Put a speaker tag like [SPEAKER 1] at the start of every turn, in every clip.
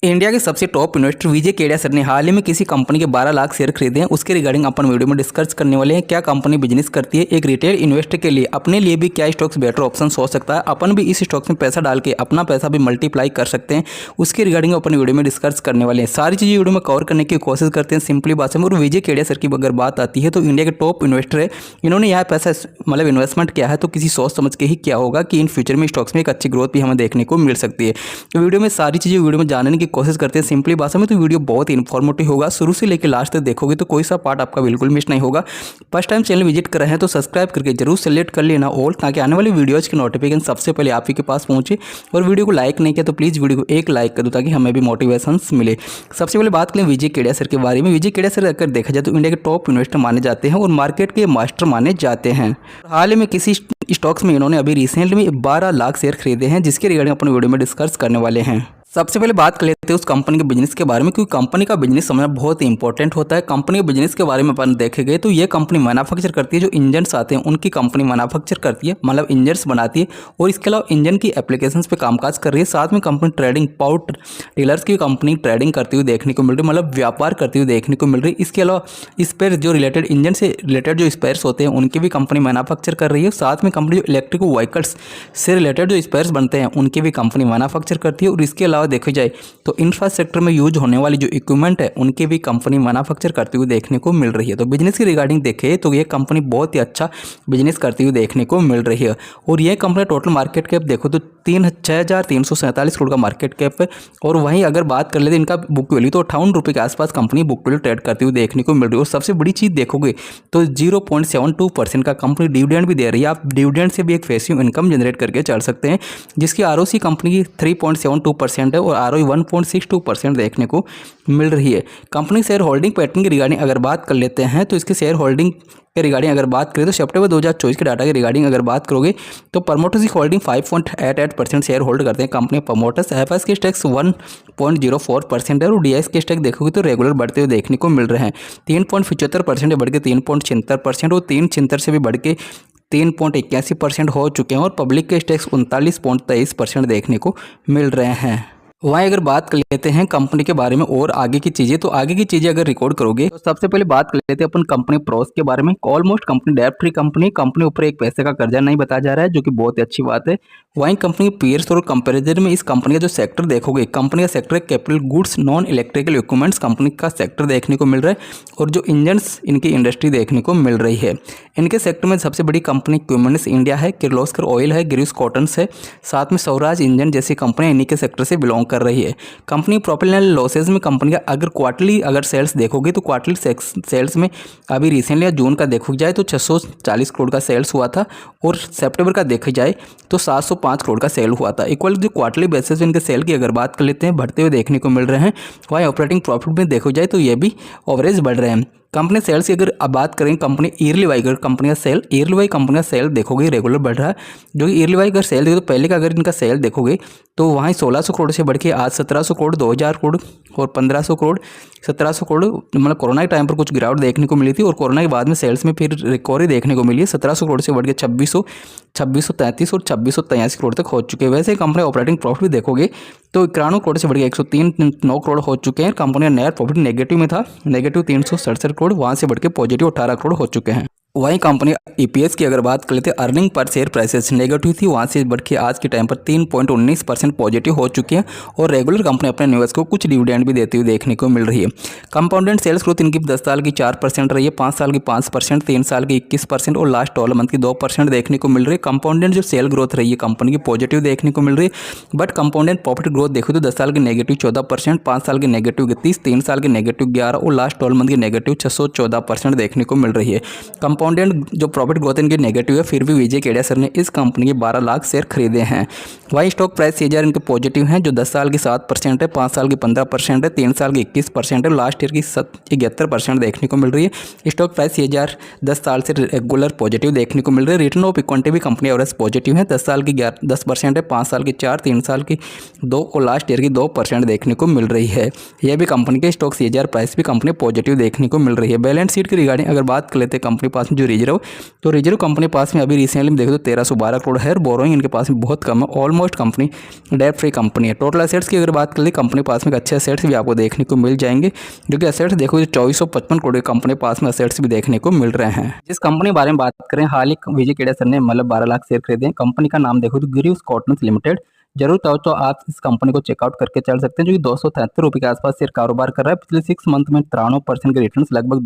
[SPEAKER 1] India के सबसे top investor विजय Kedia sir ने हाल ही में किसी कंपनी के 12 लाख शेयर खरीदे हैं। उसके रिगार्डिंग अपन वीडियो में डिस्कस करने वाले हैं। क्या कंपनी बिजनेस करती है, एक रिटेल इन्वेस्टर के लिए अपने लिए भी क्या स्टॉक्स बेटर ऑप्शन हो सकता है, अपन भी इस स्टॉक्स में पैसा डाल के अपना पैसा भी मल्टीप्लाई कर सकते हैं, उसके रिगार्डिंग अपन वीडियो में डिस्कस करने वाले हैं। सारी चीज़ें वीडियो में कवर करने की कोशिश करते हैं सिंपली बात से। और विजय केडिया सर की अगर बात आती है तो इंडिया के टॉप इन्वेस्टर है। इन्होंने यहाँ पैसा मतलब इन्वेस्टमेंट किया है तो किसी सोच समझ के ही किया होगा कि इन फ्यूचर में स्टॉक्स में एक अच्छी ग्रोथ भी हमें देखने को मिल सकती है। तो वीडियो में सारी चीज़ें वीडियो में जानने की कोशिश करते हैं सिंपली भाषा में। तो वीडियो बहुत इन्फॉर्मेटिव होगा, शुरू से लेकर लास्ट तक देखोगे तो कोई सा पार्ट आपका बिल्कुल मिस नहीं होगा। फर्स्ट टाइम चैनल विजिट कर रहे हैं तो सब्सक्राइब करके जरूर सेलेक्ट कर लेना ऑल, ताकि आने वाली वीडियोज़ की नोटिफिकेशन सबसे पहले आप ही के पास पहुंचे। और वीडियो को लाइक नहीं किया तो प्लीज़ वीडियो को एक लाइक कर दो ताकि हमें भी मोटिवेशन मिले। सबसे पहले बात करें विजय केडिया सर के बारे में। विजय केडिया सर अगर देखा जाए तो इंडिया के टॉप इन्वेस्टर माने जाते हैं और मार्केट के मास्टर माने जाते हैं। हाल ही में किसी स्टॉक्स में इन्होंने अभी रिसेंटली में 12 लाख शेयर खरीदे हैं, जिसके रिगार्डिंग अपन वीडियो में डिस्कस करने वाले हैं। सबसे पहले बात कर लेते हैं उस कंपनी के बिजनेस के बारे में, क्योंकि कंपनी का बिजनेस समझना बहुत ही इंपॉर्टेंट होता है। कंपनी के बिजनेस के बारे में अपन देखे गए तो ये कंपनी मैन्युफैक्चर करती है, जो इंजन्स आते हैं उनकी कंपनी मैन्युफैक्चर करती है, मतलब इंजन्स बनाती है। और इसके अलावा इंजन की एप्लीकेशंस पे कामकाज कर रही है। साथ में कंपनी ट्रेडिंग पावर टिलर्स की कंपनी ट्रेडिंग करती हुई देखने को मिल रही है, मतलब व्यापार करती हुई देखने को मिल रही है। इसके अलावा स्पेयर जो रिलेटेड इंजन से रिलेटेड जो स्पेयर्स होते हैं उनकी भी कंपनी मैन्युफैक्चर कर रही है। साथ में कंपनी जो इलेक्ट्रिक व्हीकल्स से रिलेटेड जो स्पेयर्स बनते हैं उनकी भी कंपनी मैन्युफैक्चर करती है। और इसके अलावा देखा जाए तो इंफ्रास्ट्रक्चर में यूज होने वाली जो इक्विपमेंट है उनके भी कंपनी मैन्युफैक्चर करती हुई देखने को मिल रही है। तो बिजनेस की रिगार्डिंग देखें तो ये कंपनी बहुत ही अच्छा बिजनेस करती हुई देखने को मिल रही है। और ये कंपनी टोटल मार्केट कैप देखो तो 6,347 करोड़ का मार्केट कैप है। और वहीं अगर बात कर लेते इनका बुक वैल्यू तो 58 रुपये के आसपास कंपनी बुक वैल्यू ट्रेड करती हुई देखने को मिल रही है। और सबसे बड़ी चीज़ देखोगे तो 0.72% का कंपनी डिविडेंड भी दे रही है। आप डिविडेंड से भी एक पैसिव इनकम जनरेट करके चल सकते हैं, जिसकी आरओसी कंपनी की 3.72% है और आरओई 1.62% देखने को मिल रही है। कंपनी शेयर होल्डिंग पैटर्न की रिगार्डिंग अगर बात कर लेते हैं तो इसके शेयर होल्डिंग के रिगार्डिंग अगर बात करें तो सितंबर 2024 के डाटा के रिगार्डिंग अगर बात करोगे तो प्रमोटर्स की होल्डिंग 5.88% शेयर होल्ड करते हैं कंपनी प्रमोटर्स। एफएस के स्टेक्स 1.04% है और डीएस के स्टेक देखोगे तो रेगुलर बढ़ते हुए देखने को मिल रहे हैं। 3.75% बढ़ के 3.76% और 3.76 से भी बढ़ के 3.81% हो चुके हैं। और पब्लिक के स्टेक्स 39.23% देखने को मिल रहे हैं। वहीं अगर बात कर लेते हैं कंपनी के बारे में और आगे की चीज़ें, तो आगे की चीज़ें अगर रिकॉर्ड करोगे तो सबसे पहले बात कर लेते हैं अपन कंपनी प्रोस के बारे में। Almost company debt free company ऊपर एक पैसे का कर्जा नहीं बताया जा रहा है, जो कि बहुत ही अच्छी बात है। वहीं कंपनी के पीयर्स और कंपैरिजन में इस कंपनी का जो सेक्टर देखोगे, कंपनी का सेक्टर है capital goods non electrical equipments company का सेक्टर देखने को मिल रहा है। और जो इंजन्स इनकी इंडस्ट्री देखने को मिल रही है। इनके सेक्टर में सबसे बड़ी कंपनी क्यूमिंस इंडिया है, किर्लोस्कर ऑयल है, गिरीश कॉटन्स है, साथ में स्वराज इंजन जैसी कंपनी इन्हीं के सेक्टर से बिलोंग कर रही है। कंपनी प्रॉफिट एंड लॉसेज में कंपनी का अगर क्वार्टरली अगर सेल्स देखोगे तो क्वार्टरली सेल्स में अभी रिसेंटली या जून का देखा जाए तो 640 करोड़ का सेल्स हुआ था। और सितंबर का देखा जाए तो 705 करोड़ का सेल हुआ था। इक्वल जो क्वार्टरली बेसिस इनके सेल की अगर बात कर लेते हैं बढ़ते हुए देखने को मिल रहे हैं। वहीं ऑपरेटिंग प्रॉफिट में देखा जाए तो ये भी एवरेज बढ़ रहे हैं। कंपनी सेल्स की अगर अब बात करें कंपनी ईयरली वाई अगर कंपनी का सेल देखोगे रेगुलर बढ़ रहा है। जो कि ईयरली वाई अगर सेल देखो तो पहले का अगर इनका सेल देखोगे तो वहाँ 1600 करोड़ से बढ़ के आज 1700 करोड़, 2000 करोड़ और 1500 करोड़, 1700 करोड़, मतलब कोरोना के टाइम पर कुछ गिरावट देखने को मिली थी और कोरोना के बाद में सेल्स में फिर रिकवरी देखने को मिली है। 1700 करोड़ से बढ़ के 2633 और 2683 करोड़ तक हो चुके हैं। वैसे कंपनी ऑपरेटिंग प्रॉफिट भी देखोगे तो 91 करोड़ से बढ़ के 103.9 करोड़ हो चुके हैं। कंपनी का नेट प्रॉफिट नेगेटिव में था, नेगेटिव 367 करोड़, वहाँ से बढ़ के पॉजिटिव 18 करोड़ हो चुके हैं। वहीं कंपनी ईपीएस की अगर बात कर लेते हैं earning per share prices negative थी, वहाँ से बढ़ के आज के टाइम पर 3.19% पॉजिटिव हो चुकी है। और रेगुलर कंपनी अपने इन्वेस्टर्स को कुछ डिविडेंड भी देती हुई देखने को मिल रही है। कंपाउंडेड सेल्स ग्रोथ इनकी 10 साल की 4% रही है, 5 साल की 5%, 3 साल की 21% और लास्ट 12 मंथ की 2% देखने को मिल रही है। कंपाउंडेड जो सेल ग्रोथ रही है कंपनी की पॉजिटिव देखने को मिल रही है। बट कंपाउंडेड प्रॉफिट ग्रोथ देखो तो 10 साल की नेगेटिव 14%, 5 साल की नेगेटिव 31%, 3 साल की नेगेटिव 11% और लास्ट 12 मंथ की नेगेटिव 614% देखने को मिल रही है। कंपाउंडेड जो प्रॉफिट ग्रोथ इनकी नेगेटिव है, फिर भी विजय केडिया सर ने इस कंपनी के 12 लाख शेयर खरीदे हैं। वही स्टॉक प्राइस सीजर इनके पॉजिटिव हैं, जो 10 साल की 7% है, 5 साल की 15% है, 3 साल की 21% है, लास्ट ईयर की 71% देखने को मिल रही है। स्टॉक प्राइस सीजर 10 साल से रेगुलर पॉजिटिव देखने को मिल रही है। रिटर्न ऑफ इक्विटी भी कंपनी एवरेज पॉजिटिव है, 10 साल की 10% है, 5 साल की 4%, 3 साल की 2% और लास्ट ईयर की 2% देखने को मिल रही है। यह भी कंपनी के स्टॉक सीजर प्राइस भी कंपनी पॉजिटिव देखने को मिल रही है। बैलेंस शीट की रिगार्डिंग अगर बात कर लेते हैं कंपनी पास पास में जो रिजर्व, तो रिजर्व कंपनी के पास में अभी रिसेंटली में देखो तो 1312 करोड़ है। बोरोइंग इनके पास में बहुत कम है, almost company debt free company है। टोटल एसेट्स की अगर बात करें कंपनी के पास में अच्छे एसेट्स भी आपको देखने को मिल जाएंगे, जो कि एसेट्स देखो 2455 करोड़ के कंपनी के पास में एसेट्स भी देखने को मिल रहे हैं। जिस कंपनी के बारे में बात करें, हाल ही विजय केडिया सर ने मतलब 12 लाख शेयर खरीदे। कंपनी का नाम देखो तो गिरीव्स कॉटन्स लिमिटेड। जरूरत हो तो आप इस कंपनी को चेकआउट करके चल सकते हैं, जो कि 273 रुपये के आसपास शेयर कारोबार कर रहा है। पिछले 6 मंथ में 93% के रिटर्न्स, लगभग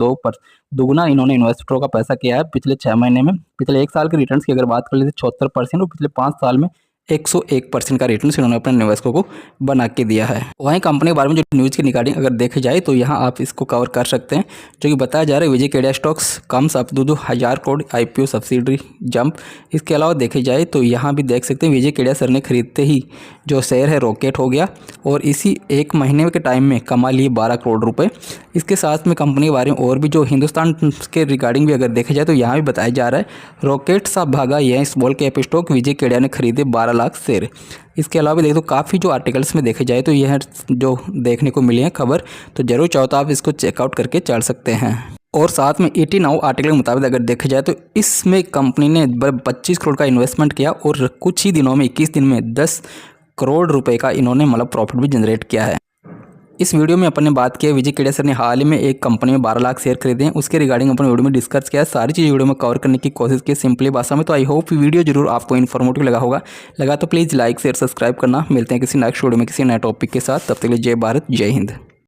[SPEAKER 1] दोगुना इन्होंने इन्वेस्टरों का पैसा किया है पिछले 6 महीने में। पिछले 1 साल के रिटर्न्स की अगर बात कर लेते 76% और पिछले 5 साल में 101% का रिटर्न इन्होंने अपने निवेशकों को बना के दिया है। वहीं कंपनी के बारे में जो न्यूज़ की रिगार्डिंग अगर देखे जाए तो यहाँ आप इसको कवर कर सकते हैं, जो कि बताया जा रहा है Vijay Kedia stocks comes up to 1000 crore IPO subsidiary jump. इसके अलावा देखे जाए तो यहाँ भी देख सकते हैं विजय केडिया सर ने खरीदते ही जो शेयर है रॉकेट हो गया और इसी 1 महीने के टाइम में कमा लिए 12 करोड़ रुपये। इसके साथ में कंपनी के बारे में और भी जो हिंदुस्तान के रिगार्डिंग भी अगर देखा जाए तो यहाँ भी बताया जा रहा है रॉकेट सा भागा यह स्मॉल कैप स्टॉक, विजय केडिया ने खरीदे 12 लाख शेयर। इसके अलावा देख दो काफ़ी जो आर्टिकल्स में देखे जाए तो यह जो देखने को मिली है खबर, तो जरूर चाहो तो आप इसको चेकआउट करके चल सकते हैं। और साथ में 80 नाउ आर्टिकल के मुताबिक अगर देखा जाए तो इसमें कंपनी ने 25 करोड़ का इन्वेस्टमेंट किया और कुछ ही दिनों में 21 दिन में 10 करोड़ रुपए का इन्होंने मतलब प्रॉफिट भी जनरेट किया है। इस वीडियो में अपन ने बात की विजय केडिया सर ने हाल ही में एक कंपनी में 12 लाख शेयर खरीदे हैं, उसके रिगार्डिंग अपन वीडियो में डिस्कस किया है। सारी चीज़ वीडियो में कवर करने की कोशिश की सिंपली भाषा में। तो आई होप वीडियो जरूर आपको इन्फॉर्मेटिव लगा तो प्लीज़ लाइक शेयर सब्सक्राइब करना। मिलते हैं किसी नेक्स्ट वीडियो में किसी नए टॉपिक के साथ, तब तक के लिए जय भारत जय हिंद।